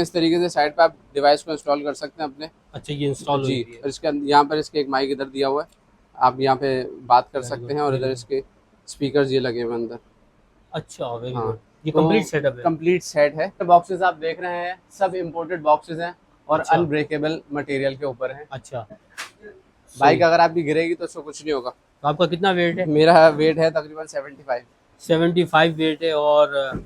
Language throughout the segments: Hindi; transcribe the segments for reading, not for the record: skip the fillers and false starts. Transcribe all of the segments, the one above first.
इस तरीके से साइड पे आप डिवाइस को इंस्टॉल कर सकते हैं अपने। अच्छा, ये इंस्टॉल जी, हुई है। और इसके यहाँ पर इसके एक माइक इधर दिया हुआ है, आप यहाँ पे बात कर वेरी सकते गुड, हैं, और वेरी इधर गुड। इसके स्पीकर्स ये लगे हुए हैं अंदर। अच्छा, वेरी हाँ, गुड। ये तो कंप्लीट सेटअप है। कंप्लीट सेट है। बॉक्सेस आप देख रहे हैं सब इम्पोर्टेड बॉक्सेस हैं और अच्छा, अनब्रेकेबल मटेरियल के ऊपर हैं। अच्छा। बाइक सही। अगर आपकी गिरेगी तो उसको कुछ नहीं होगा। तो आपका कितना वेट है? मेरा वेट है तकरीबन 75। 75 वेट है और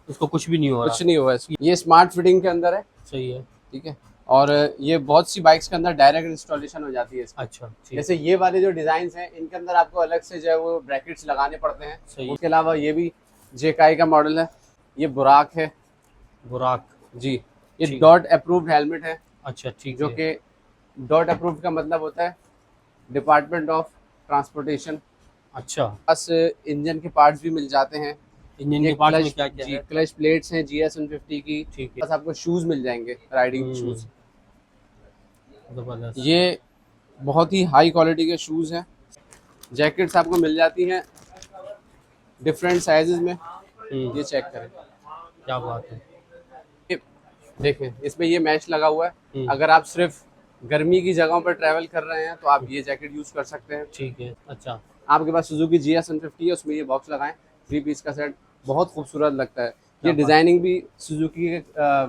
उसको कुछ भी नहीं हो रहा। कुछ नहीं हुआ इसको। ये स्मार्ट फिटिंग के अंदर है। सही है। ठीक है, और ये बहुत सी बाइक्स के अंदर डायरेक्ट इंस्टॉलेशन हो जाती है इसकी। अच्छा, ठीक जैसे है। ये वाले जो डिजाइन हैं इनके अंदर आपको अलग से जो है वो ब्रैकेट्स लगाने पड़ते हैं। सही है। उसके अलावा ये भी जेकाई का मॉडल है, ये बुराक है। बुराक। जी, ये ठीक है। डॉट अप्रूव्ड हेलमेट है। अच्छा, ठीक जो है। कि डॉट अप्रूव्ड का मतलब होता है डिपार्टमेंट ऑफ ट्रांसपोर्टेशन। अच्छा, बस इंजन के पार्ट्स भी मिल जाते हैं। इंजन ये के पार्ट्स में क्लच, क्या क्या जी है? क्लच प्लेट्स हैं GS 150 की। ठीक है। बस आपको शूज मिल जाएंगे, राइडिंग हम्म। शूज। जबरदस्त। ये बहुत ही हाई क्वालिटी के शूज हैं। जैकेट्स आपको मिल जाती हैं डिफरेंट साइजेस में। हम्म। ये चेक करें, क्या बात है। ये देखें, इसमें ये मैच लगा हुआ है। हम्म। अगर आप सिर्फ गर्मी की जगहों पर ट्रैवल कर रहे हैं तो आप ये जैकेट यूज कर सकते हैं। ठीक है। अच्छा। आपके पास सुजुकी GS 150 है, उसमें ये बॉक्स लगाएं, 3 पीस का सेट, बहुत खूबसूरत लगता है। क्या ये बात। डिजाइनिंग भी सुजुकी के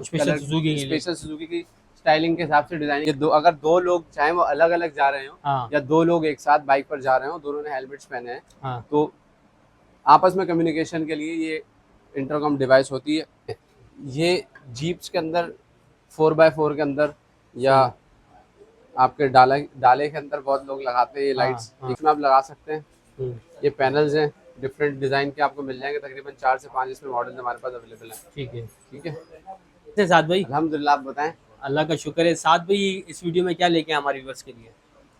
स्पेशल कलर, सुजुकी के लिए। स्पेशल सुजुकी की स्टाइलिंग के हिसाब से डिजाइनिंग। ये दो, अगर दो लोग चाहे वो अलग अलग जा रहे हो हाँ, या दो लोग एक साथ बाइक पर जा रहे हो, दोनों ने हेलमेट्स पहने हैं, हाँ। तो आपस में कम्युनिकेशन के लिए ये इंटरकॉम डिवाइस होती है। ये जीप्स के अंदर 4x4 के अंदर या सही। आपके डाले डाले के अंदर बहुत लोग लगाते हैं ये हाँ, लाइट्स, हाँ। इसमें आप लगा सकते हैं। हम्म। ये पैनल्स हैं, डिफरेंट डिज़ाइन के आपको मिल जाएंगे, तकरीबन 4 से 5 इसमें मॉडल हमारे पास अवेलेबल हैं। ठीक है। ठीक है, अच्छा साद भाई। अल्हम्दुलिल्लाह। आप बताएं। अल्लाह का शुक्र है। साद भाई, इस वीडियो में क्या लेके आए हमारे व्यूअर्स के लिए?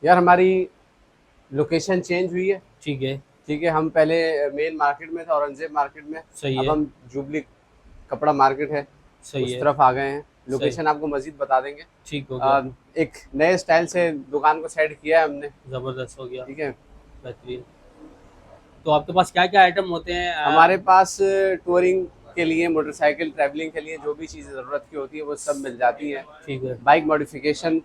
यार हमारी लोकेशन चेंज हुई है। ठीक है। ठीक है, हम पहले मेन मार्केट में थे, औरंगजेब मार्केट में। सही अब है। हम जुबली कपड़ा मार्केट है सही उस है। तरफ आ गए हैं। सही। लोकेशन आपको मजीद बता देंगे। ठीक हो गया। एक नए स्टाइल से दुकान को सेट किया है हमने। ज़बरदस्त हो गया। ठीक है, बेहतरीन। तो आपके पास क्या क्या आइटम होते हैं? हमारे पास टूरिंग के लिए, मोटरसाइकिल ट्रैवलिंग के लिए जो भी चीज़ें ज़रूरत की होती है वो सब मिल जाती हैं। ठीक है। बाइक मॉडिफिकेशन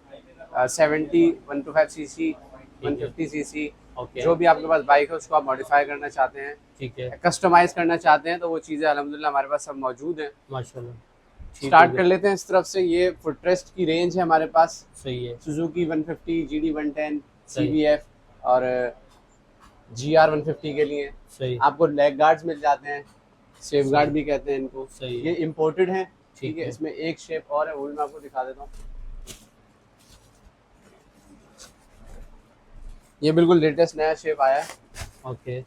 70, 125cc, ठीक है। 150cc, okay. जो भी आपके पास बाइक है उसको आप मॉडिफाई करना चाहते हैं, ठीक है। कस्टमाइज करना चाहते हैं, तो वो चीज़ें अल्हम्दुलिल्लाह हमारे पास सब मौजूद हैं। माशाल्लाह। ठीक हो स्टार्ट गया। कर लेते हैं इस तरफ से। ये फुटरेस्ट की रेंज है हमारे पास, सही है। सुजुकी 150, GD 110, सही। CBF और GR 150 के लिए। सही। आपको लेग गार्ड्स मिल जाते हैं, सेफ गार्ड सही। भी कहते हैं इनको। सही ये है। इम्पोर्टेड हैं। ठीक ठीक है, है। इसमें एक शेप और है, वो भी मैं आपको दिखा देता हूँ। ये बिल्कुल लेटेस्ट नया शेप आया है। ओके।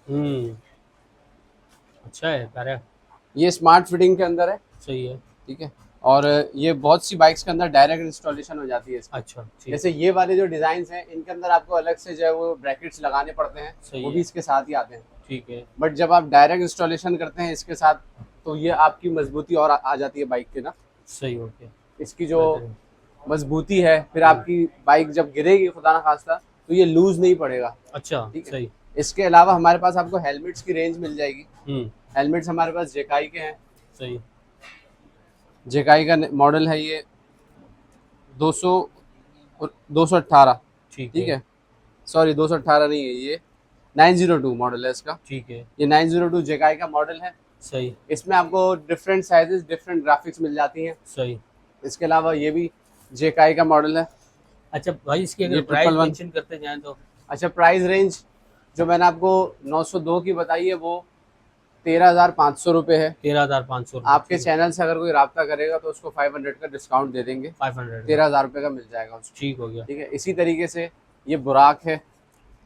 हम्म। अच्छा है, प्यारा। ये स्मार्ट फिटिंग के अंदर है। सही है। ठीक है, और ये बहुत सी बाइक्स के अंदर डायरेक्ट इंस्टॉलेशन हो जाती है इसकी। अच्छा, ठीक जैसे है। ये वाले जो डिजाइन हैं इनके अंदर आपको अलग से जो है वो ब्रैकेट्स लगाने पड़ते हैं, सही वो है। भी इसके साथ ही आते हैं। ठीक है। बट जब आप डायरेक्ट इंस्टॉलेशन करते हैं इसके साथ, तो ये आपकी मजबूती और आ जाती है बाइक के ना। सही हो गया। इसकी जो बेहतरीन। मजबूती है, फिर आपकी बाइक जब गिरेगी खुदा ना खास्ता तो ये लूज नहीं पड़ेगा। अच्छा। ठीक है, सही। इसके अलावा हमारे पास आपको हेलमेट्स की रेंज मिल जाएगी। हम्म। हेलमेट्स हमारे पास जेकाई के हैं। सही। जेकाई का मॉडल है ये 200 और 218। ठीक ठीक है। है, सॉरी 218 नहीं है ये, 902 मॉडल है इसका। ठीक है। ये 902 जेकाई का मॉडल है। सही। इसमें आपको डिफरेंट साइजेस, डिफरेंट ग्राफिक्स मिल जाती हैं। सही। इसके अलावा ये भी जेकाई का मॉडल है। अच्छा भाई, इसकी ये अगर प्राइस 111। मेंशन करते जाएं तो? अच्छा, प्राइस रेंज जो मैंने आपको 902 की बताई है वो 13,500 रुपये है। 13,500 आपके रुपये। चैनल से अगर कोई रब्ता करेगा तो उसको 500 का डिस्काउंट दे देंगे, 500 का। 13,000 रुपये का मिल जाएगा उसको। ठीक हो गया। ठीक है, इसी तरीके से ये बुराक है।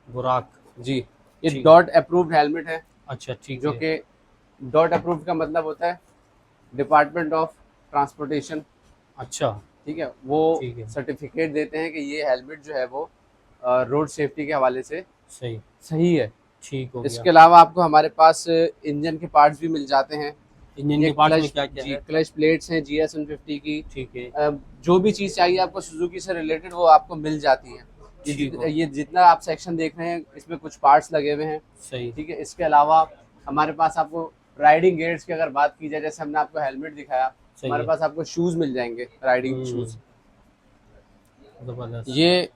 बुराक। जी, ये ठीक है। डॉट अप्रूव्ड हेलमेट है। अच्छा, ठीक जो है। कि डॉट अप्रूव्ड का मतलब होता है डिपार्टमेंट ऑफ ट्रांसपोर्टेशन। अच्छा। ठीक है, वो ठीक है। सर्टिफिकेट देते हैं कि ये हेलमेट जो है वो रोड सेफ्टी के हवाले से सही। सही है। ठीक हो गया। इसके अलावा आपको हमारे पास इंजन के पार्ट्स भी मिल जाते हैं। इंजन ये के पार्ट्स में क्लच, क्या क्या जी है? क्लच प्लेट्स हैं GS 150 की। ठीक है। जो भी चीज़ चाहिए आपको सुजुकी से रिलेटेड वो आपको मिल जाती है। ठीक हो। ये जितना आप सेक्शन देख रहे हैं इसमें कुछ पार्ट्स लगे हुए हैं। सही। ठीक है, इसके अलावा हमारे पास आपको राइडिंग गेयर्स की अगर बात की जाए, जैसे हमने आपको हेलमेट दिखाया, सही हमारे है। पास आपको शूज मिल जाएंगे, राइडिंग शूज। जबरदस्त। ये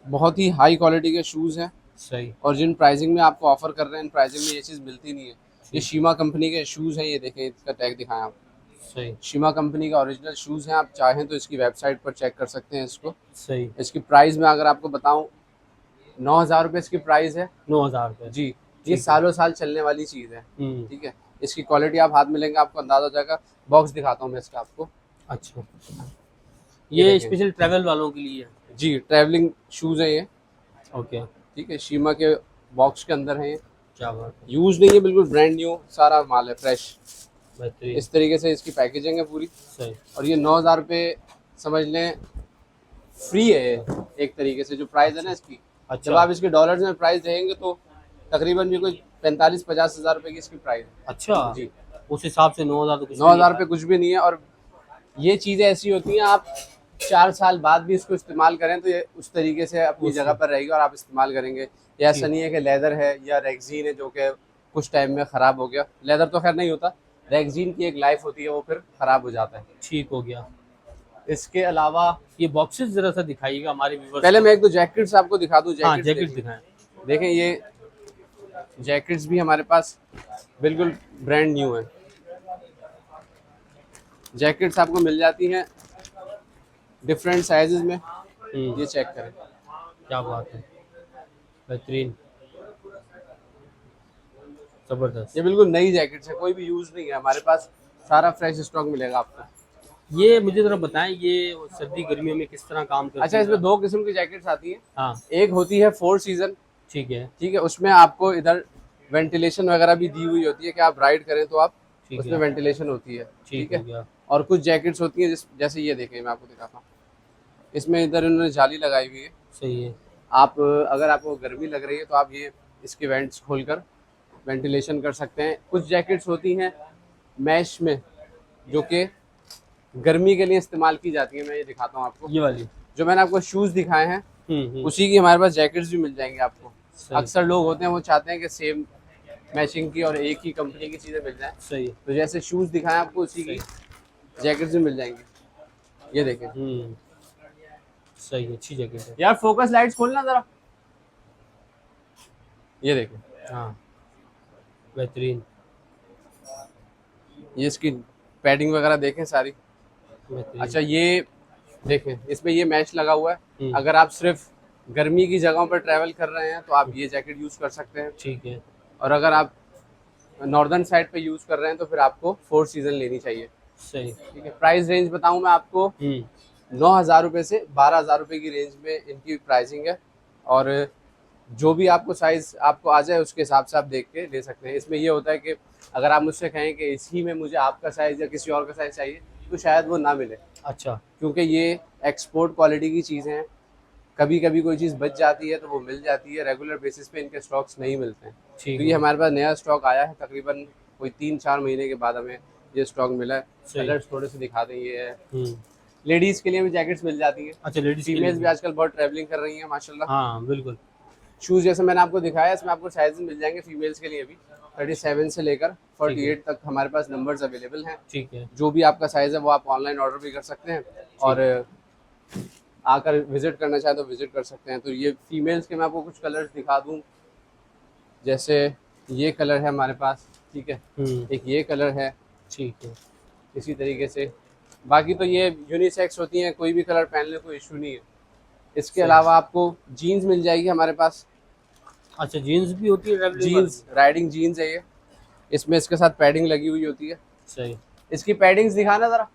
बहुत ही हाई क्वालिटी के शूज हैं, सही। और जिन प्राइसिंग में आपको ऑफर कर रहे हैं, इन प्राइसिंग में ये चीज़ मिलती नहीं है। ये ठीक। शीमा कंपनी के शूज़ हैं, ये देखें, इसका टैग दिखाएं आप। सही। शीमा कंपनी का ओरिजिनल शूज़ हैं, आप चाहें तो इसकी वेबसाइट पर चेक कर सकते हैं इसको। सही। इसकी प्राइस में अगर आपको बताऊं, 9,000 रुपये इसकी प्राइस है 9,000 रुपये। जी। ये ठीक है। सालों साल चलने वाली चीज़ है, हम्म। ठीक है। इसकी क्वालिटी आप हाथ में लेंगे, आपको अंदाज़ा हो जाएगा। बॉक्स दिखाता हूँ मैं इसका आपको, अच्छा, ये ये देखें स्पेशल ट्रैवल वालों के लिए है। जी। ट्रैवलिंग शूज़ हैं ये, ओके। ठीक है। शीमा के बॉक्स के अंदर हैं ये, क्या बात है। यूज़ नहीं है, बिल्कुल ब्रांड न्यू सारा माल है, फ्रेश। बेहतरीन। इस तरीके से इसकी पैकेजिंग है पूरी। सही। और ये 9,000 रुपये समझ लें, फ्री है ये एक तरीके से, जो प्राइस है ना इसकी। अच्छा। जब आप इसके डॉलर्स में प्राइस देंगे तो तकरीबन भी कोई 45-50 हज़ार रुपये की इसकी प्राइस है अच्छा, जी। उस हिसाब से 9,000 तो कुछ भी 9,000 नहीं रुपये कुछ भी नहीं है। और ये चीज़ें ऐसी होती हैं, आप 4 साल बाद भी इसको इस्तेमाल करें तो ये उस तरीके से अपनी उस- जगह पर रहेगी और आप इस्तेमाल करेंगे। ये ऐसा ठीक। नहीं है कि लेदर है या रेक्जीन है जो कि कुछ टाइम में ख़राब हो गया। लेदर तो खैर नहीं होता, रेक्जीन की एक लाइफ होती है, वो फिर ख़राब हो जाता है। ठीक हो गया। इसके अलावा ये बॉक्सेस जरा सा दिखाइएगा हमारे व्यूअर्स पहले को। मैं एक दो जैकेट्स आपको दिखा दूं। हाँ, जैकेट्स जैकेट देखें, दिखाएं। देखें ये जैकेट्स भी हमारे पास बिल्कुल ब्रांड न्यू है। जैकेट्स आपको मिल जाती हैं डिफरेंट साइजेस में, ये चेक करें। क्या बात है, बेहतरीन, जबरदस्त। ये बिल्कुल नई जैकेट्स है, कोई भी यूज़ नहीं है हमारे पास, सारा फ्रेश स्टॉक मिलेगा आपको। ये मुझे जरा बताएं, ये सर्दी गर्मियों में किस तरह काम करती अच्छा, है? इसमें 2 किस्म की जैकेट्स आती हैं। हाँ। एक होती है 4 सीजन, ठीक है। ठीक है। उसमें आपको इधर वेंटिलेशन वगैरह भी दी हुई होती है कि आप राइड करें तो आप ठीक उसमें है। वेंटिलेशन होती है, ठीक ठीक हो है। गया। और कुछ जैकेट्स होती हैं जैसे ये देखें, मैं आपको दिखाता हूँ। इसमें इधर इन्होंने जाली लगाई हुई है। सही है। आप अगर आपको गर्मी लग रही है तो आप ये इसके वेंट्स खोलकर वेंटिलेशन कर सकते हैं। कुछ जैकेट्स होती हैं मैश में, जो कि गर्मी के लिए इस्तेमाल की जाती है। मैं ये दिखाता हूँ आपको, ये वाली। जो मैंने आपको शूज़ दिखाए हैं हम्म। उसी की हमारे पास जैकेट्स भी मिल जाएंगी आपको। सही। अक्सर लोग होते हैं वो चाहते हैं कि सेम मैचिंग की और एक ही कंपनी की चीज़ें मिल जाएं, सही। तो जैसे शूज़ दिखाएं आपको उसी की जैकेट्स भी मिल जाएंगी। ये देखें सही, अच्छी जैकेट है। यार, फोकस लाइट्स खोलना ज़रा। ये देखें, हाँ, बेहतरीन, ये इसकी पैडिंग वगैरह देखें सारी। बेहतरीन। अच्छा, ये देखें, इसमें ये मैच लगा हुआ है। हम्म। अगर आप सिर्फ गर्मी की जगहों पर ट्रैवल कर रहे हैं तो आप ये जैकेट यूज़ कर सकते हैं। ठीक है। और अगर आप नॉर्दर्न साइड पे यूज़ कर रहे हैं तो फिर आपको 4 सीज़न लेनी चाहिए, सही। ठीक है। प्राइस रेंज बताऊं मैं आपको, 9,000 रुपये से 12,000 रुपये की रेंज में इनकी प्राइसिंग है। और जो भी आपको साइज़ आपको आ जाए उसके हिसाब से आप देख के ले सकते हैं। इसमें ये होता है कि अगर आप मुझसे कहें कि इसी में मुझे आपका साइज़ या किसी और का साइज़ चाहिए तो शायद वो ना मिले, अच्छा। क्योंकि ये एक्सपोर्ट क्वालिटी की चीज़ें हैं। कभी कभी कोई चीज़ बच जाती है तो वो मिल जाती है, रेगुलर बेसिस पे इनके स्टॉक्स नहीं मिलते हैं। ठीक तो ये है। हमारे पास नया स्टॉक आया है, तकरीबन कोई 3-4 महीने के बाद हमें ये स्टॉक मिला है। सही। कलर्स थोड़े से दिखा दें, ये है। लेडीज़ के लिए भी जैकेट्स मिल जाती हैं। अच्छा, लेडीज के लिए फीमेल्स भी आजकल बहुत ट्रैवलिंग कर रही हैं माशाल्लाह। हाँ, बिल्कुल। शूज़ जैसे मैंने आपको दिखाया, इसमें आपको साइज मिल जाएंगे फीमेल्स के लिए भी। 37 से लेकर 48 तक हमारे पास नंबर्स अवेलेबल हैं। ठीक है। जो भी आपका साइज़ है वो आप ऑनलाइन ऑर्डर भी कर सकते हैं, और आकर विजिट करना चाहें तो विजिट कर सकते हैं। तो ये फीमेल्स के मैं आपको कुछ कलर्स दिखा दूं, जैसे ये कलर है हमारे पास, ठीक है। एक ये कलर है, ठीक है। इसी तरीके से। बाकी तो ये यूनिसेक्स होती हैं, कोई भी कलर पहन ले कोई इशू नहीं है। इसके अलावा आपको जीन्स मिल जाएगी हमारे पास। अच्छा, जीन्स भी होती है ट्रैवलिंग जीन्स, राइडिंग जीन्स है ये। इसमें इसके साथ पैडिंग लगी हुई होती है। सही। इसकी पैडिंग्स दिखाना ज़रा।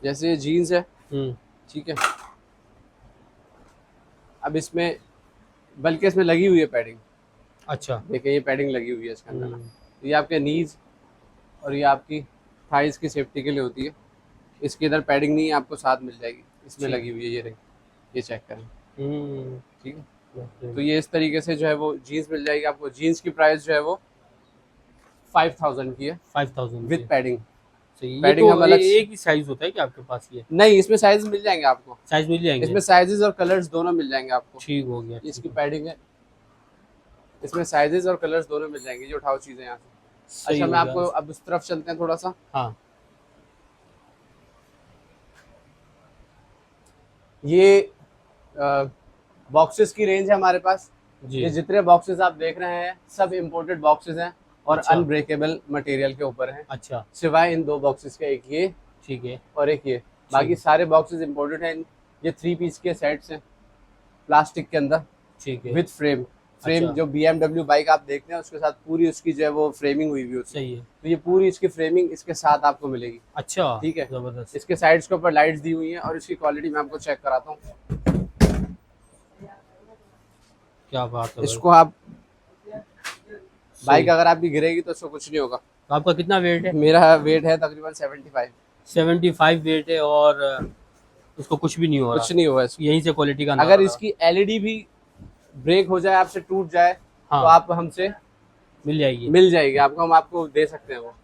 जैसे ये जीन्स है, ठीक है। अब इसमें बल्कि इसमें लगी हुई है पैडिंग। अच्छा। देखिए, ये पैडिंग लगी हुई है इसके अंदर। ये आपके नीज और ये आपकी थाइस की सेफ्टी के लिए होती है। इसके इधर पैडिंग नहीं है, आपको साथ मिल जाएगी, इसमें लगी हुई है। ये रही, ये चेक करें, ठीक है। तो ये इस तरीके से जो है वो जीन्स मिल जाएगी आपको। जीन्स की प्राइस जो है वो 5,000 की है 5,000 विद पैडिंग। सही। ये पैडिंग हम तो अलग एक ही साइज होता है क्या आपके पास? ये नहीं, इसमें साइज मिल जाएंगे आपको, साइज मिल जाएंगे? इसमें साइजेस और कलर्स दोनों मिल जाएंगे आपको। ठीक हो गया, ये ठीक इसकी है। पैडिंग है, इसमें साइजेस और कलर्स दोनों मिल जाएंगे। ये उठाओ चीजें यहाँ से। सही अच्छा, हो मैं गया। आपको अब उस तरफ चलते हैं थोड़ा सा। हाँ ये बॉक्सेस की रेंज है हमारे पास। जी। ये जितने बॉक्सेस आप देख रहे हैं सब इंपोर्टेड बॉक्सेस हैं और अच्छा अनब्रेकेबल मटेरियल के ऊपर हैं, अच्छा। सिवाय इन 2 बॉक्सेस के, एक ये ठीक है। और एक ये। ठीक बाकी है। सारे बॉक्सेस इंपोर्टेड हैं। ये 3 पीस के सेट्स हैं प्लास्टिक के अंदर ठीक है। With frame. फ्रेम अच्छा। जो BMW बाइक आप देखते हैं उसके साथ पूरी उसकी जो है वो फ्रेमिंग हुई हुई होती है। सही है। तो ये पूरी इसकी फ्रेमिंग इसके साथ आपको मिलेगी। अच्छा। ठीक है, जबरदस्त। इसके साइड्स के ऊपर लाइट्स दी हुई हैं और इसकी क्वालिटी मैं आपको चेक कराता हूँ। क्या बात है भाई। इसको आप, बाइक सही। अगर आपकी गिरेगी तो इसको कुछ नहीं होगा। तो आपका कितना वेट है? मेरा वेट है तकरीबन 75। 75 वेट है और उसको कुछ भी नहीं हो कुछ रहा। नहीं हुआ इसको। यहीं से क्वालिटी का अगर अंदाजा लगा। इसकी LED भी ब्रेक हो जाए, आपसे टूट जाए, हाँ तो आप हमसे मिल जाएगी। मिल जाएगी आपको, हम आपको दे सकते हैं वो।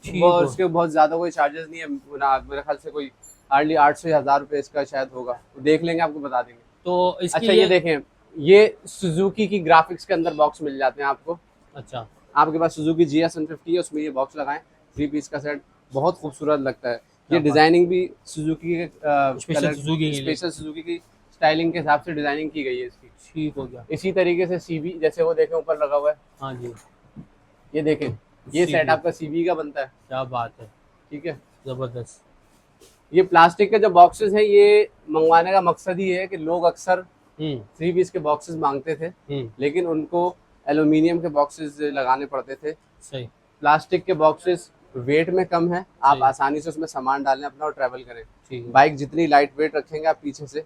ठीक वो हो। उसके बहुत ज्यादा कोई चार्जेस नहीं है ना, मेरे ख्याल से कोई हार्डली 800 या 1000 रुपये इसका शायद होगा। देख लेंगे, आपको बता देंगे। तो इसकी अच्छा, ये देखें, ये सुजुकी की ग्राफिक्स के अंदर बॉक्स मिल जाते हैं आपको। अच्छा। आपके पास सुजुकी GS 150 है, उसमें ये बॉक्स लगाएं, 3 पीस का सेट, बहुत खूबसूरत लगता है। क्या ये बात। डिजाइनिंग भी सुजुकी के स्पेशल सुजुकी के लिए। स्पेशल सुजुकी की स्टाइलिंग के हिसाब से डिजाइनिंग की गई है इसकी। ठीक हो गया। इसी तरीके से CB, जैसे वो देखें ऊपर लगा हुआ है, हाँ जी। ये देखें, ये सेट CB आपका CB का बनता है। क्या बात है। ठीक है, जबरदस्त। ये प्लास्टिक के जो बॉक्सेस हैं, ये मंगवाने का मकसद ही है कि लोग अक्सर हम्म 3 पीस के बॉक्सेस मांगते थे, हम्म। लेकिन उनको एल्यूमिनियम के बॉक्सेस लगाने पड़ते थे। सही। प्लास्टिक के बॉक्सेस वेट में कम है, आप सही। आसानी से उसमें सामान डालें अपना और ट्रैवल करें। ठीक है। बाइक जितनी लाइट वेट रखेंगे आप पीछे से,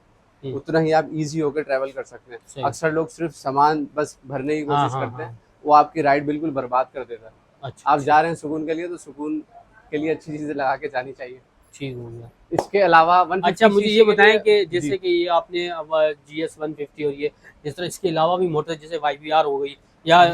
हम्म। उतना ही आप इजी होकर ट्रैवल कर सकते सही। हैं। अक्सर लोग सिर्फ सामान बस भरने की हाँ कोशिश हाँ करते हाँ। हैं, वो आपकी राइड बिल्कुल बर्बाद कर देता है। अच्छा। आप जा रहे हैं सुकून के लिए, तो सुकून के लिए अच्छी चीजें लगा के जानी चाहिए। ठीक हो गया। इसके अलावा 150 अच्छा मुझे ये cc के बताएं कि लिए- जैसे जी। कि ये आपने अब GS 150 और ये जिस तरह इसके अलावा भी मोटर जैसे YBR हो गई या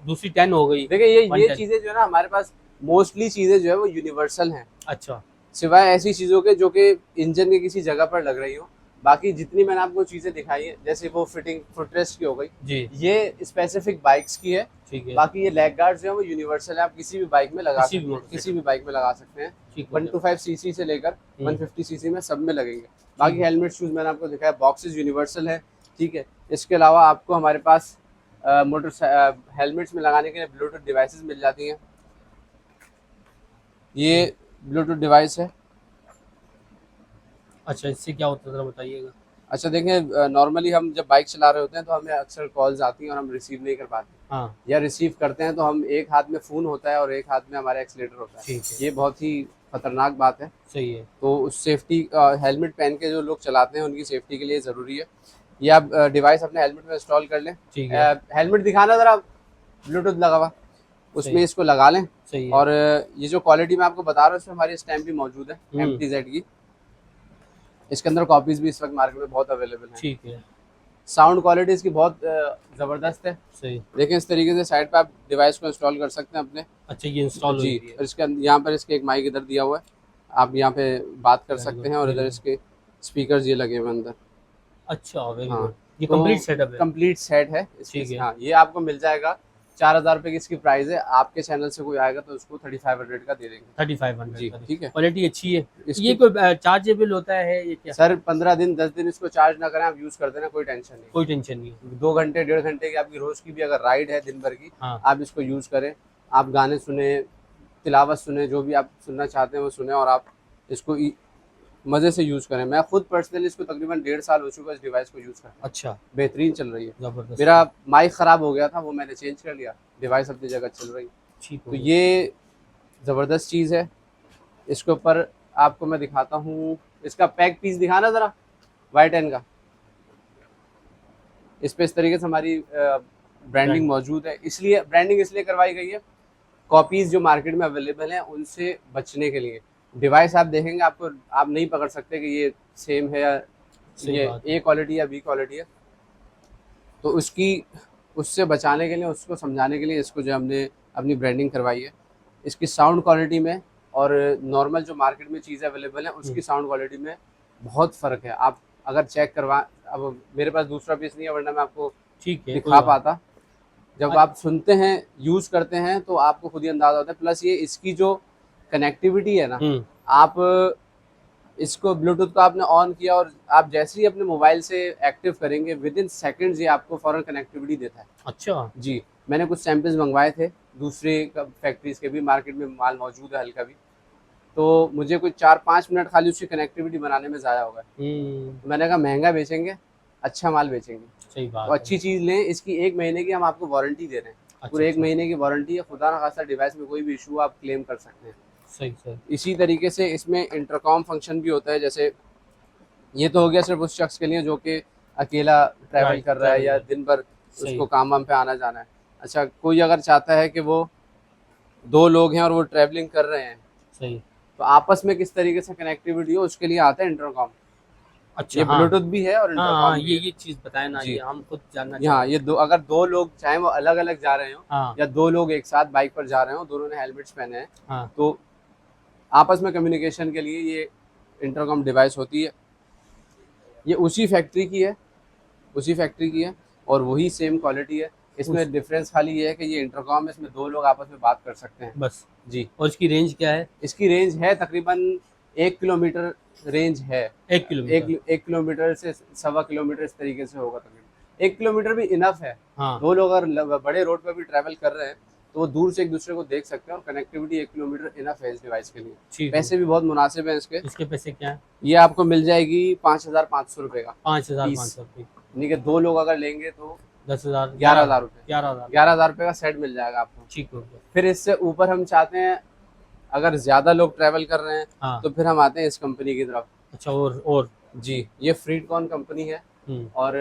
दूसरी 10 हो गई। देखिए, ये 110। चीजें जो है ना, हमारे पास मोस्टली चीजें जो है वो यूनिवर्सल हैं, अच्छा। सिवाय ऐसी चीजों के जो कि इंजन के किसी जगह पर लग रही हो। बाकी जितनी मैंने आपको चीजें दिखाई है, जैसे वो फिटिंग फुटरेस्ट की हो गई, जी। ये स्पेसिफिक बाइक्स की है। ठीक है। बाकी ये लेग गार्ड्स जो है वो यूनिवर्सल है, आप किसी भी बाइक में लगा किसी भी सकते हैं, मोटर किसी भी बाइक में लगा सकते हैं। ठीक हो गया। 125 सीसी से लेकर हम्म। 150 सीसी में सब में लगेंगे। बाकी है। हेलमेट शूज मैंने आपको दिखाया, बॉक्सेस यूनिवर्सल है। ठीक है, इसके अलावा आपको हमारे पास मोटर हेलमेट्स में लगाने के लिए ब्लूटूथ डिवाइसेस मिल जाती हैं। ये ब्लूटूथ डिवाइस है। अच्छा इससे क्या होता है जरा बताइएगा। अच्छा देखें, नॉर्मली हम जब बाइक चला रहे होते हैं तो हमें अक्सर कॉल्स आती हैं और हम रिसीव नहीं कर पाते, हाँ या रिसीव करते हैं तो हम एक हाथ में फ़ोन होता है और एक हाथ में हमारा एक्सीलेटर होता है। ठीक है। ये बहुत ही खतरनाक बात है। सही है। तो उस सेफ्टी, हेलमेट पहन के जो लोग चलाते हैं उनकी सेफ्टी के लिए ज़रूरी है। ये आप डिवाइस अपने हेलमेट में इंस्टॉल कर लें। ठीक है। हेलमेट दिखाना ज़रा, ब्लूटूथ लगा हुआ, उसमें सही। इसको लगा लें। सही है। और ये जो क्वालिटी मैं आपको बता रहा हूँ, इसमें हमारी स्टैम्प भी मौजूद है MTZ की। इसके अंदर कॉपीज भी इस वक्त मार्केट में बहुत अवेलेबल है। ठीक है। साउंड क्वालिटी इसकी बहुत ज़बरदस्त है। सही। देखें, इस तरीके से साइड पे आप डिवाइस को इंस्टॉल कर सकते हैं अपने। अच्छा ये इंस्टॉल हो जी, गई है। और इसके यहाँ पर इसके एक माइक इधर दिया हुआ है, आप यहाँ पे बात कर Very सकते good, हैं, और very इधर good. इसके स्पीकर्स ये लगे हुए हैं अंदर। अच्छा वेरी हाँ, गुड। ये तो कंप्लीट सेटअप है। कंप्लीट सेट है ठीक है। हाँ, ये आपको मिल जाएगा। 4000 रुपये की इसकी प्राइस है। आपके चैनल से कोई आएगा तो उसको 3500 का दे देंगे। 3500 जी, ठीक है। क्वालिटी अच्छी है। इसकी- ये कोई चार्जेबल होता है ये क्या? सर 15 दिन 10 दिन इसको चार्ज ना करें, आप यूज़ कर देना, कोई टेंशन नहीं। कोई टेंशन नहीं है। 2 घंटे 1.5 घंटे की आपकी रोज़ की भी अगर राइड है दिन भर की, हाँ आप इसको यूज़ करें। आप गाने सुने, तिलावत सुने, जो भी आप सुनना चाहते हैं वो सुने, और आप इसको मज़े से यूज़ करें। मैं खुद पर्सनली इसको तकरीबन 1.5 साल हो चुका है इस डिवाइस को यूज़ करते, अच्छा बेहतरीन चल रही है। जबरदस्त। मेरा माइक ख़राब हो गया था, वो मैंने चेंज कर लिया, डिवाइस अपनी जगह चल रही। ठीक हो तो गया। ये ज़बरदस्त चीज़ है। इसके ऊपर आपको मैं दिखाता हूँ, इसका पैक पीस दिखाना ज़रा, Y10 का। इस पे इस तरीके से हमारी ब्रांडिंग मौजूद है। इसलिए ब्रांडिंग इसलिए करवाई गई है, कॉपीज़ जो मार्केट में अवेलेबल हैं उनसे बचने के लिए। डिवाइस आप देखेंगे, आपको आप नहीं पकड़ सकते कि ये सेम है या सही ये बात A क्वालिटी या B क्वालिटी है। तो उससे बचाने के लिए, उसको समझाने के लिए इसको जो हमने अपनी ब्रांडिंग करवाई है। इसकी साउंड क्वालिटी में और नॉर्मल जो मार्केट में चीज़ें अवेलेबल हैं उसकी साउंड क्वालिटी में बहुत फ़र्क है। आप अगर चेक करवा, अब मेरे पास दूसरा पीस नहीं है वरना मैं आपको ठीक है, कोई दिखा बात पाता। जब आप सुनते हैं, यूज़ करते हैं तो आपको खुद ही अंदाज़ा होता है। प्लस ये इसकी जो कनेक्टिविटी है ना, नहीं। आप इसको ब्लूटूथ को आपने ऑन किया और आप जैसे ही अपने मोबाइल से एक्टिव करेंगे विद इन सेकेंड्स ये आपको फ़ौरन कनेक्टिविटी देता है। अच्छा। जी, मैंने कुछ सैंपल्स मंगवाए थे दूसरे फैक्ट्रीज़ के भी, मार्केट में माल मौजूद है हल्का भी, तो मुझे कोई 4-5 मिनट खाली उसकी कनेक्टिविटी बनाने में ज़ाया हो गए। तो मैंने कहा महंगा बेचेंगे, अच्छा माल बेचेंगे, सही तो बात है। अच्छी चीज़ लें। इसकी 1 महीने की हम आपको वारंटी दे रहे हैं, अच्छा, पूरे 1 अच्छा। महीने की वारंटी है। खुदा ना खास्ता डिवाइस में कोई भी इशू आप क्लेम कर सकते हैं। सही, सही। इसी तरीके से इसमें इंटरकॉम फंक्शन भी होता है। जैसे ये तो हो गया सिर्फ उस शख्स के लिए जो कि अकेला ट्रैवल राइट, कर रहा है ट्रैवल या है। दिन भर सही, उसको काम-वाम पे आना-जाना है। अच्छा, कोई अगर चाहता है कि वो 2 लोग हैं और वो ट्रैवलिंग कर रहे हैं, सही। तो आपस में किस तरीके से कनेक्टिविटी हो उसके लिए आता है इंटरकॉम। अच्छा, ये हाँ। ब्लूटूथ भी है और हाँ, हाँ, इंटरकॉम भी है। ये चीज़ बताएँ ना, जी। ये हम खुद जानना यहाँ चाहेंगे। ये दो, अगर 2 लोग चाहे वो अलग-अलग जा रहे हों हाँ, या 2 लोग एक साथ बाइक पर जा रहे हों, दोनों ने हेलमेट्स पहने हैं, हाँ। तो आपस में कम्युनिकेशन के लिए ये इंटरकॉम डिवाइस होती है। ये उसी फैक्ट्री की है, उसी फैक्ट्री की है और वही सेम क्वालिटी है। उस इसमें डिफरेंस खाली ये है कि ये इंटरकॉम है, इसमें 2 लोग आपस में बात कर सकते हैं। बस। जी। और इसकी रेंज क्या है? इसकी रेंज है तकरीबन 1 किलोमीटर रेंज है। 1 किलोमीटर। 1 किलोमीटर से सवा किलोमीटर इस तरीके से होगा तकरीबन। 1 किलोमीटर भी इनफ है। हाँ। 2 लोग अगर बड़े रोड पर भी ट्रैवल कर रहे हैं तो वो दूर से एक दूसरे को देख सकते हैं और कनेक्टिविटी 1 किलोमीटर इनफ है इस डिवाइस के लिए। ठीक है। पैसे भी बहुत मुनासिब हैं इसके। इसके पैसे क्या हैं? ये आपको मिल जाएगी 5,500 रुपये का 5,500 पीस। रुपये। यानी कि 2 लोग अगर लेंगे तो 10,000, 11,000 रुपये, 11,000। 11,000 रुपये का सेट मिल जाएगा आपको। ठीक हो गया। फिर इससे ऊपर हम चाहते हैं, अगर ज़्यादा लोग ट्रैवल कर रहे हैं हाँ। तो फिर हम आते हैं इस कंपनी की तरफ। अच्छा, और? जी, ये फ्रीटकॉन कंपनी है हुँ। और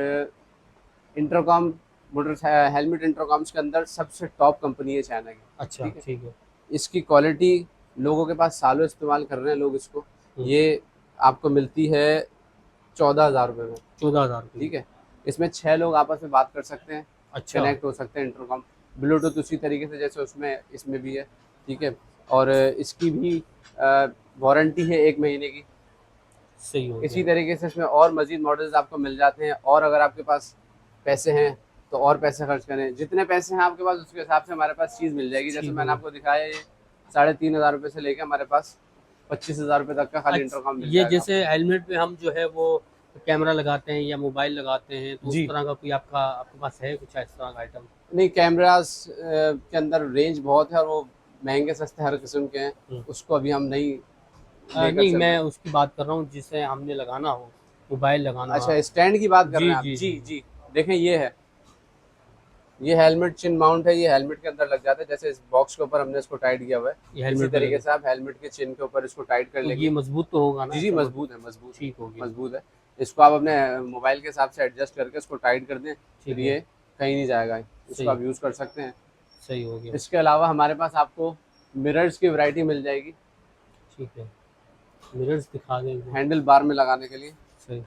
इंटरकॉम मोटर हेलमेट इंटरकॉम्स के अंदर सबसे टॉप कंपनी है चाइना की। अच्छा, ठीक है। ठीक है। इसकी क्वालिटी लोगों के पास सालों इस्तेमाल कर रहे हैं लोग इसको। हुँ। ये आपको मिलती है 14,000 रुपये में। 14,000 रुपये। ठीक है। इसमें 6 लोग आपस में बात कर सकते हैं, अच्छा। कनेक्ट हो सकते हैं इंटरकॉम। ब्लूटूथ उसी तरीके से जैसे उसमें इसमें भी है। ठीक है। और इसकी भी वारंटी है 1 महीने की। सही हो इसी गया। तरीके से इसमें और मज़ीद मॉडल्स आपको मिल जाते हैं और अगर आपके पास पैसे हैं तो और पैसे खर्च करें। जितने पैसे हैं आपके पास उसके हिसाब से हमारे पास चीज़ मिल जाएगी। जैसे ठीक मैंने हो आपको दिखाया ये 3,500 रुपये से लेके हमारे पास 25,000 रुपये तक का खाली इंटरकॉम मिल ये जाएगा। जैसे हेलमेट में हम जो है वो कैमरा लगाते हैं या मोबाइल लगाते हैं, तो उस जी। तरह का कोई आपके पास है कुछ इस तरह का आइटम? नहीं, कैमरास के अंदर रेंज बहुत है और वो महंगे सस्ते हर किस्म के हैं। हुँ। उसको अभी हम नहीं लेकर नहीं, चल मैं रहे। उसकी बात कर रहा हूँ जिसे हमने लगाना हो, मोबाइल लगाना हो। अच्छा, स्टैंड की बात कर रहे जी, हैं आप? जी, जी, जी। जी। देखें ये है, ये हेलमेट चिन माउंट है। ये हेलमेट के अंदर लग जाता है। जैसे इस बॉक्स के ऊपर हमने इसको टाइट किया हुआ ये है, इसी हेलमेट में तरीके लगे। से आप हेलमेट के चिन के ऊपर इसको टाइट कर तो लेंगे। ये मजबूत तो होगा ना जी, जी, ऐसा? मजबूत है, मजबूत है, ठीक हो गया। मजबूत है। इसको आप अपने मोबाइल के हिसाब से एडजस्ट करके इसको टाइट कर दें, ठीक फिर है। ये कहीं नहीं जाएगा। इसको सही, आप यूज़ कर सकते हैं। सही हो गया। इसके अलावा हमारे पास आपको मिरर्स की वैरायटी मिल जाएगी, ठीक है। मिरर्स दिखा दें एकदम। हैंडल बार में लगाने के लिए। सही।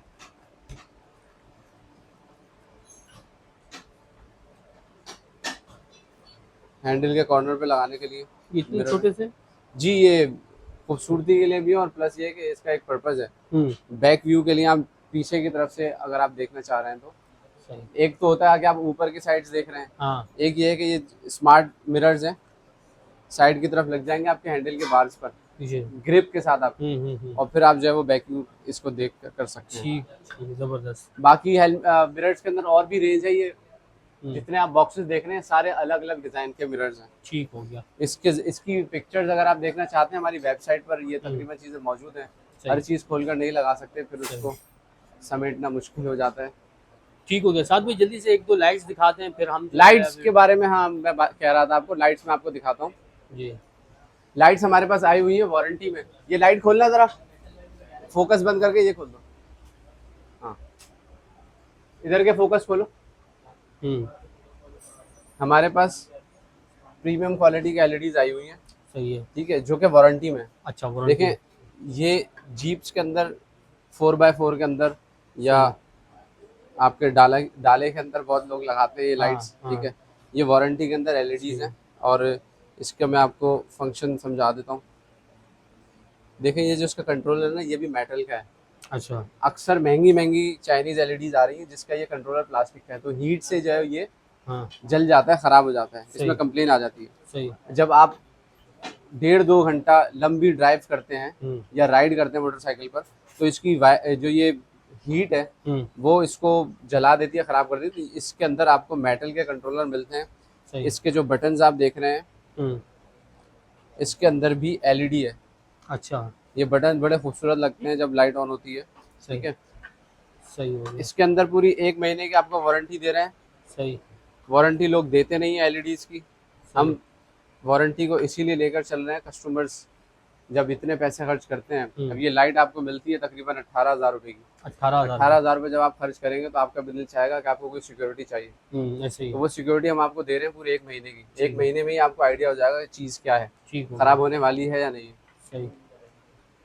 हैंडल के कॉर्नर पे लगाने के लिए ये इतने मिरर। छोटे से? जी, ये खूबसूरती के लिए भी है और प्लस ये है कि इसका एक पर्पज़ है। हुँ। बैक व्यू के लिए आप पीछे की तरफ से अगर आप देखना चाह रहे हैं तो। सही। एक तो होता है कि आप ऊपर की साइड्स देख रहे हैं, हाँ। एक ये है कि ये स्मार्ट मिरर्स हैं, साइड की तरफ लग जाएंगे आपके हैंडल के बार्स पर, पीछे। ग्रिप के साथ आप, हुँ। और फिर आप जो है वो बैक व्यू इसको देख कर सकते हैं। ठीक, ठीक, ज़बरदस्त। बाकी मिरर्स के अंदर और भी रेंज है। ये हुँ। जितने आप बॉक्सेस देख रहे हैं सारे अलग अलग डिज़ाइन के मिरर्स हैं। ठीक हो गया। इसकी पिक्चर्स अगर आप देखना चाहते हैं हमारी वेबसाइट पर ये तकरीबन चीज़ें मौजूद हैं। हर चीज़ खोलकर नहीं लगा सकते, फिर उसको समेटना मुश्किल हो जाता है। ठीक हो गया। साथ में जल्दी से 1-2 लाइट्स दिखाते हैं, फिर हम जो है लाइट्स अभी। के बारे में, हाँ, मैं कह रहा था आपको, लाइट्स में आपको दिखाता हूँ। जी। लाइट्स हमारे पास आई हुई है वारंटी में। ये लाइट खोलना ज़रा, फोकस बंद करके ये खोल दो। हाँ, इधर के फोकस खोलो। हुँ। हमारे पास प्रीमियम क्वालिटी की एलईडीज आई हुई हैं। सही है। ठीक है, जो कि वारंटी में। अच्छा, वारंटी। देखें, ये जीप्स के अंदर 4x4 के अंदर या आपके डाले के अंदर बहुत लोग लगाते हैं ये हाँ, लाइट्स। हाँ। ठीक है, ये वारंटी के अंदर एलईडीज हैं और इसका मैं आपको फंक्शन समझा देता हूँ। देखें ये जो इसका कंट्रोलर है ना, ये भी मेटल का है। अच्छा। अक्सर महंगी महंगी चाइनीज एलईडीज आ रही है जिसका ये कंट्रोलर प्लास्टिक का है, तो हीट से जो है ये हाँ जल जाता है, खराब हो जाता है, सही इसमें कंप्लेन आ जाती है। सही। जब आप 1.5-2 घंटा लंबी ड्राइव करते हैं या राइड करते हैं मोटरसाइकिल पर, तो इसकी जो ये हीट है वो इसको जला देती है, खराब कर देती है। इसके अंदर आपको मेटल के कंट्रोलर मिलते हैं। सही। इसके जो बटन्स आप देख रहे हैं, इसके अंदर भी एलईडी है। अच्छा। ये बटन बड़े खूबसूरत लगते हैं जब लाइट ऑन होती है। ठीक है, सही हो गया। इसके अंदर पूरी 1 महीने की आपको वारंटी दे रहे हैं। सही। वारंटी लोग देते नहीं है एलईडीज की, हम वारंटी को इसीलिए लेकर चल रहे हैं। कस्टमर्स जब इतने पैसे खर्च करते हैं, अब ये लाइट आपको मिलती है तकरीबन 18,000 रुपए की। 18,000 रुपये जब आप खर्च करेंगे तो आपका बिजनेस चाहेगा कि आपको कोई सिक्योरिटी चाहिए, ऐसे ही। तो वो सिक्योरिटी हम आपको दे रहे हैं पूरे 1 महीने की। 1 महीने में ही आपको आइडिया हो जाएगा चीज़ क्या है, खराब होने वाली है या नहीं है। सही।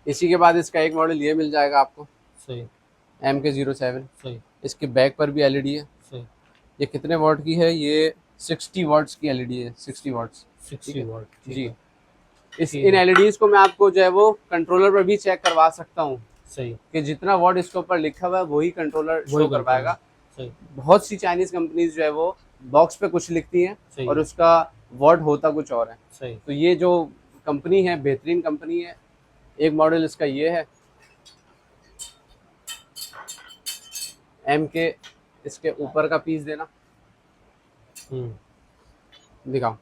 इसी के बाद इसका एक मॉडल ये मिल जाएगा आपको, सही। MK07। सही। इसके बैक पर भी एलईडी है। सही। ये कितने वॉट की है? ये 60 वॉट्स की एलईडी है, 60 watts. 60 what ji. In LEDs को मैं आपको जो है वो कंट्रोलर पर भी चेक करवा सकता हूँ। सही। कि जितना वॉट इसके ऊपर लिखा हुआ है वही कंट्रोलर शो कर पाएगा। सही। बहुत सी चाइनीज कंपनीज जो है वो बॉक्स पे कुछ लिखती हैं और उसका वॉट होता कुछ और है। सही। तो ये जो कंपनी है बेहतरीन कंपनी है। एक मॉडल इसका ये है MK। इसके ऊपर का पीस देना, दिखाओ।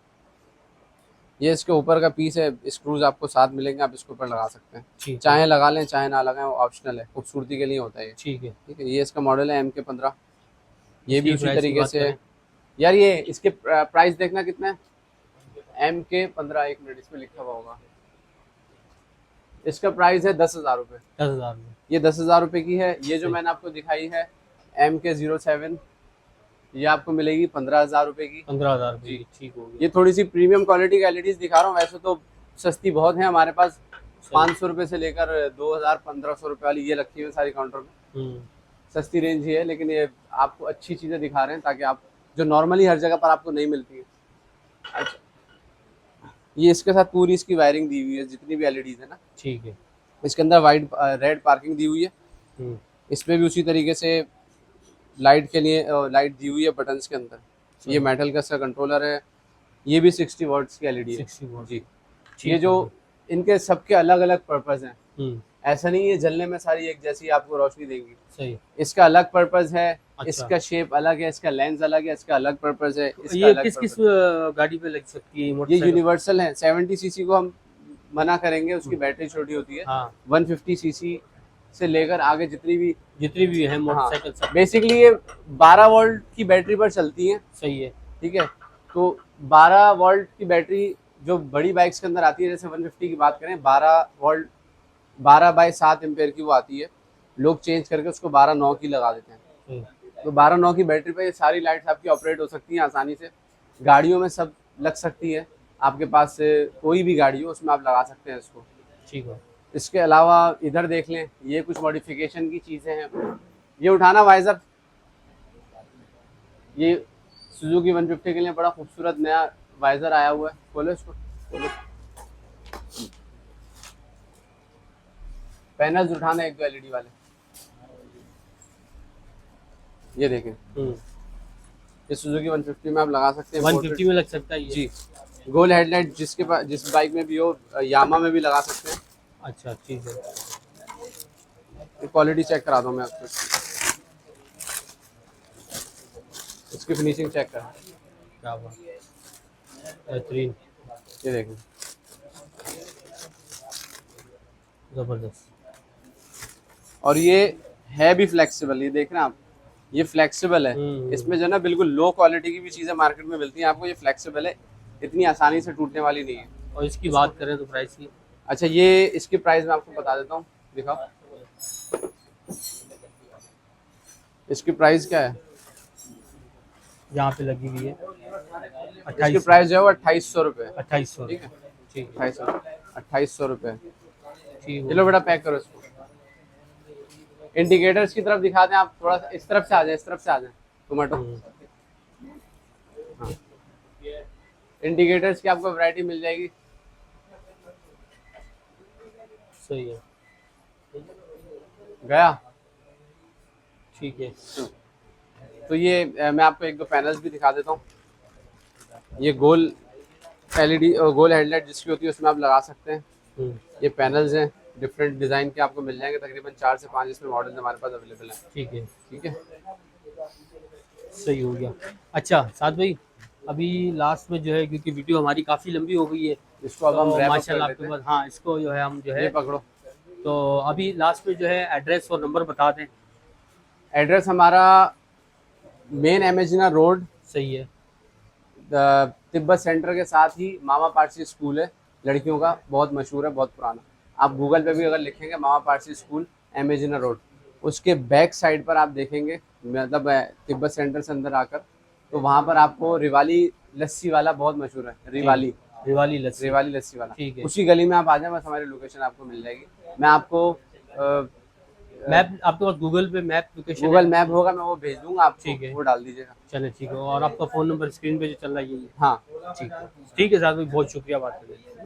ये इसके ऊपर का पीस है, स्क्रूज आपको साथ मिलेंगे, आप इसके ऊपर लगा सकते हैं। चाहे लगा लें चाहे ना लगाएं, वो ऑप्शनल है, खूबसूरती के लिए होता है ये। ठीक है, ये इसका मॉडल है MK15। ये भी उसी तरीके से है यार। ये इसके प्राइस देखना कितना है, MK15। 1 मिनट, इसमें लिखा हुआ होगा। इसका प्राइस है 10,000 रुपये। 10,000। ये 10,000 रुपये की है। ये जो मैंने आपको दिखाई है MK07, ये आपको मिलेगी 15,000 रुपये की। 15,000 रुपये। ठीक हो गया। ये थोड़ी सी प्रीमियम क्वालिटी का एलईडीज दिखा रहा हूँ, वैसे तो सस्ती बहुत है हमारे पास। 500 रुपये से लेकर 2,000-1,500 रुपये वाली ये रखी हुई है सारी काउंटर में। सस्ती रेंज ही है, लेकिन ये आपको अच्छी चीज़ें दिखा रहे हैं ताकि आप जो नॉर्मली हर जगह पर आपको नहीं मिलती है। अच्छा, ये इसके साथ पूरी इसकी वायरिंग दी हुई है जितनी भी एलईडीज है ना। ठीक है, इसके अंदर वाइट रेड पार्किंग दी हुई है। इसमें भी उसी तरीके से लाइट के लिए लाइट दी हुई है बटन्स के अंदर। ये मेटल का इसका कंट्रोलर है। ये भी 60 वॉट्स की एलईडी है। 60 वॉट जी। ये जो इनके सबके अलग अलग पर्पस हैं। ऐसा नहीं है जलने में सारी एक जैसी आपको रोशनी देंगी। सही। इसका अलग पर्पस है। अच्छा। इसका शेप अलग है, इसका लेंस अलग है, इसका अलग पर्पस है। ये किस किस गाड़ी पे लग सकती है? ये यूनिवर्सल है। 70 सीसी को हम मना करेंगे, उसकी बैटरी छोटी होती है। 150 सीसी से लेकर आगे जितनी भी है मोटरसाइकिल सब बेसिकली ये 12 वोल्ट की बैटरी पर चलती हैं। सही है, ठीक है। तो 12 वोल्ट की बैटरी जो बड़ी बाइक्स के अंदर आती है, जैसे 150 की बात करें, 12 वोल्ट 12/7 एम्पेयर की वो आती है। लोग चेंज करके उसको 12/9 की लगा देते हैं। तो 12/9 की बैटरी पर ये सारी लाइट्स आपकी ऑपरेट हो सकती हैं आसानी से। गाड़ियों में सब लग सकती है। आपके पास कोई भी गाड़ी हो उसमें आप लगा सकते हैं इसको। ठीक है। इसके अलावा इधर देख लें, ये कुछ मॉडिफिकेशन की चीज़ें हैं। ये उठाना वाइजर, ये सुजुकी 150 के लिए बड़ा खूबसूरत नया वाइजर आया हुआ है। खोलो इसको, खोलो। पैनल्स उठाना एक दो एलईडी वाले, ये देखें। ये सुजुकी 150 में आप लगा सकते हैं। 150 में लग सकता है ये जी। गोल हेडलाइट जिसके पास जिस बाइक में भी हो, यामा में भी लगा सकते हैं। अच्छा, ठीक है। क्वालिटी चेक करा दूँ मैं आपको, इसकी फिनिशिंग चेक करा। क्या बात, बेहतरीन। ये देखें, जबरदस्त। और ये है भी फ्लेक्सिबल। ये देख रहे हैं आप, ये फ्लेक्सिबल है। इसमें जो ना बिल्कुल लो क्वालिटी की भी चीज़ें मार्केट में मिलती हैं आपको, ये फ्लेक्सिबल है, इतनी आसानी से टूटने वाली नहीं है। और इसकी बात करें तो प्राइस की? अच्छा, ये इसकी प्राइस मैं आपको बता देता हूँ, दिखाओ। इसकी प्राइस क्या है? यहाँ पे लगी हुई है इसकी प्राइस जो है वो 2,800 रुपये। 2,800, ठीक है, ठीक है। 2,800 रुपये। ठीक, चलो बेटा पैक करो इसको। इंडिकेटर्स की तरफ दिखा दें आप, थोड़ा सा इस तरफ से आ जाए, इस तरफ से आ जाए टोमेटो। हाँ, इंडिकेटर्स की आपको वैरायटी मिल जाएगी। सही है, गया। ठीक है। तो ये मैं आपको एक दो पैनल्स भी दिखा देता हूँ। ये गोल एलईडी गोल हेडलाइट जिसकी होती है उसमें आप लगा सकते हैं। हम्म, ये पैनल्स हैं, डिफरेंट डिज़ाइन के आपको मिल जाएंगे, तकरीबन 4 से 5 इसमें मॉडल्स हमारे पास अवेलेबल हैं। ठीक है, ठीक है। सही हो गया। अच्छा साद भाई, अभी लास्ट में जो है, क्योंकि वीडियो हमारी काफ़ी लंबी हो गई है, इसको अब हम तो रैप अप कर माशाल्लाह लेते आपके हैं। पास, हाँ इसको जो है हम जो ये है, पकड़ो। तो अभी लास्ट में जो है एड्रेस और नंबर बता दें। एड्रेस हमारा मेन एमेजिना रोड, सही है, तिब्बत सेंटर के साथ ही मामा पारसी स्कूल है, लड़कियों का, बहुत मशहूर है, बहुत पुराना। आप गूगल पे भी अगर लिखेंगे मामा पारसी स्कूल एमेजिना रोड, उसके बैक साइड पर आप देखेंगे, मतलब तिब्बत सेंटर से अंदर आकर, तो वहाँ पर आपको रिवाली लस्सी वाला बहुत मशहूर है, रिवाली रिवाली लस्सी, रिवाली लस्सी वाला, ठीक है। उसी गली में आप आ जाए, बस हमारी लोकेशन आपको मिल जाएगी। मैं आपको मैप आपके पास गूगल पे मैप लोकेशन गूगल है? मैप होगा, मैं वो भेज दूंगा आपको, ठीक है, वो डाल दीजिएगा। चले ठीक है, और आपका फ़ोन नंबर स्क्रीन पे जो चल रहा है यही है? हाँ। ठीक है, ठीक है साहब भाई, बहुत शुक्रिया बात करने के लिए।